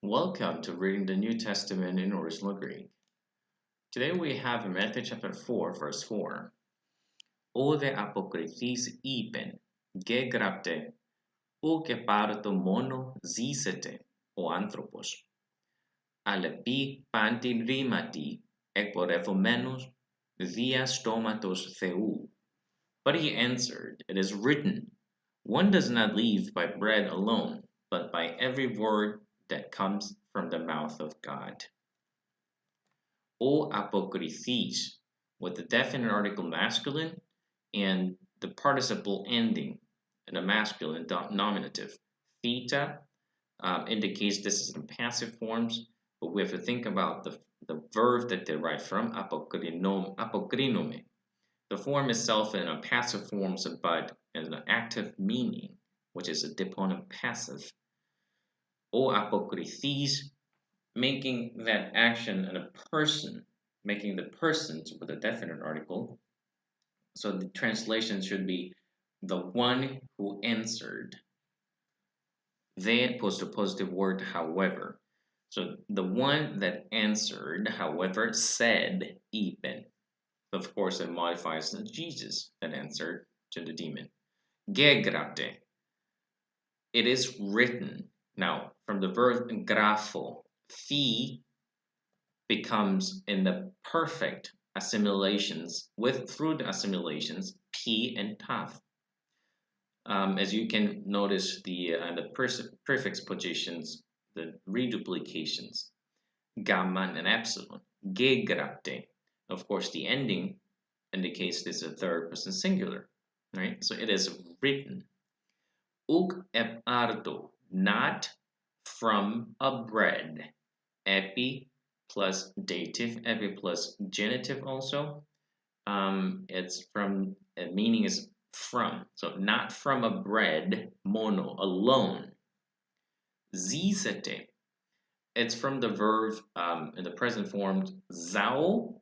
Welcome to reading the New Testament in original Greek. Today we have Matthew chapter 4, verse 4. O de apokryphis είπεν, γεγραπτε, ουκ επάρτο μόνο ζήσετε ο άνθρωπος, αλλά πει πάντην ρήματι εκπορευομένος δια στόματος Θεού. But he answered, It is written, one does not live by bread alone, but by every word that comes from the mouth of God. O apokryphis, with the definite article masculine and the participle ending in a masculine nominative. Theta indicates this is in passive forms, but we have to think about the verb that derives from apokrinome. The form itself in a passive form, but in an active meaning, which is a deponent passive. O apokryphis, making that action in a person, making the persons with a definite article. So the translation should be the one who answered. Then post a positive word, however. So the one that answered, however, said, είπεν. Of course, it modifies Jesus that answered to the demon. Γεγραπτε. It is written. Now, from the verb grapho, phi becomes in the perfect assimilations through the assimilations p and taf. As you can notice, the prefix positions, the reduplications, gamma and epsilon, γεγραπτε. Of course, the ending indicates this is a third person singular, right? So it is written. Ουκ επάρτο, not from a bread. Epi plus dative, epi plus genitive also. It's from, meaning is from. So not from a bread, mono, alone. Zizete. It's from the verb in the present form, zao,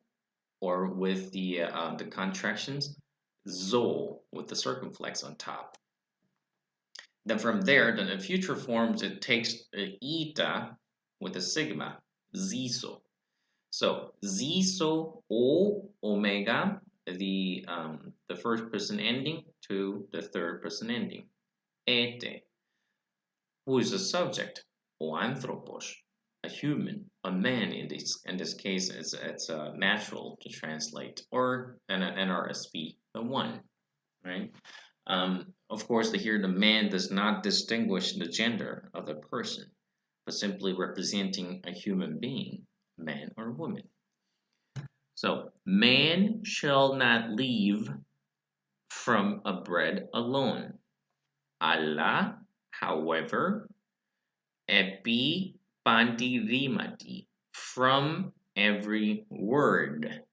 or with the contractions, zo, with the circumflex on top. Then from there, then in future forms, it takes eta with a sigma, ziso. So ziso o omega, the first person ending to the third person ending. Ete, who is the subject? O anthropos, a human, a man in this case. It's natural to translate, or an NRSV, the one, right? Of course, here the man does not distinguish the gender of the person, but simply representing a human being, man or woman. So, man shall not live from a bread alone. Allah, however, epi pantirimati, from every word.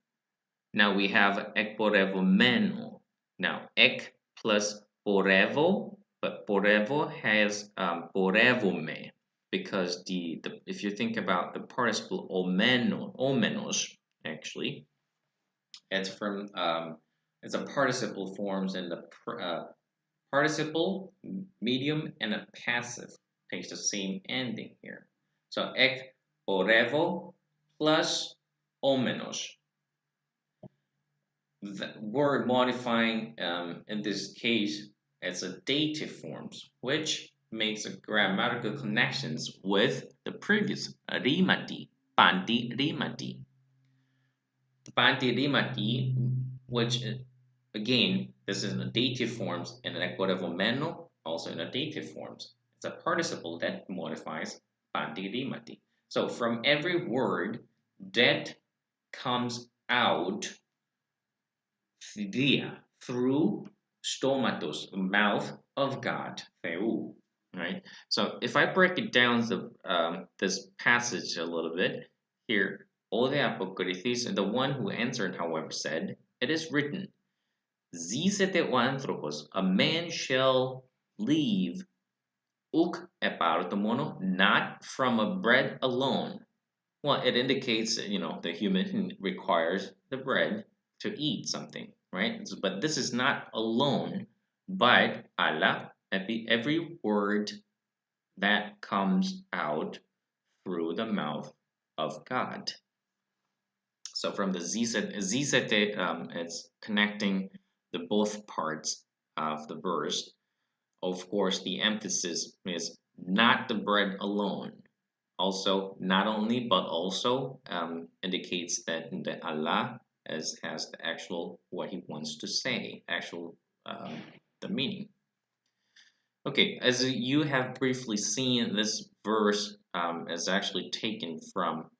Now we have ekporevomeno. Now, ek plus porevo, but porevo has porevome, because if you think about the participle omenos, actually, it's from it's a participle forms in the participle, medium, and a passive takes the same ending here. So ek porevo plus omenos. The word modifying in this case, it's a dative forms, which makes a grammatical connections with the previous rimati, panti rimati. The panti rimati, which again, this is in the dative forms, and an ekporevomeno also in the dative forms. It's a participle that modifies panti rimati. So from every word that comes out through stomatos, mouth of God, Theou, right? So if I break it down this passage a little bit here, O de apokryphis, and the one who answered, however, said, it is written, Zizete o anthropos, a man shall live, uk epartomono, not from a bread alone. Well, it indicates, the human requires the bread to eat something, right? But this is not alone, but Allah, every word that comes out through the mouth of God. So from the zizete, it's connecting the both parts of the verse. Of course, the emphasis is not the bread alone. Also, not only, but also indicates that the Allah has the actual, what he wants to say, actual, the meaning. Okay, as you have briefly seen, this verse is actually taken from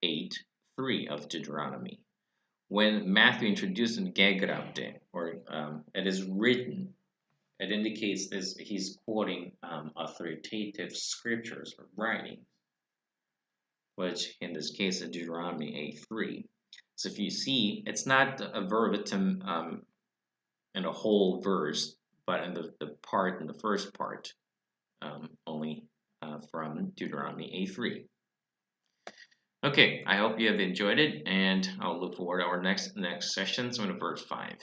8:3 of Deuteronomy. When Matthew introduced gegrapte, or it is written, it indicates this, he's quoting authoritative scriptures or writings, which in this case is Deuteronomy 8:3. So if you see, it's not a verbatim in a whole verse, but in the first part, only from Deuteronomy 8:3. Okay, I hope you have enjoyed it, and I'll look forward to our next sessions on verse 5.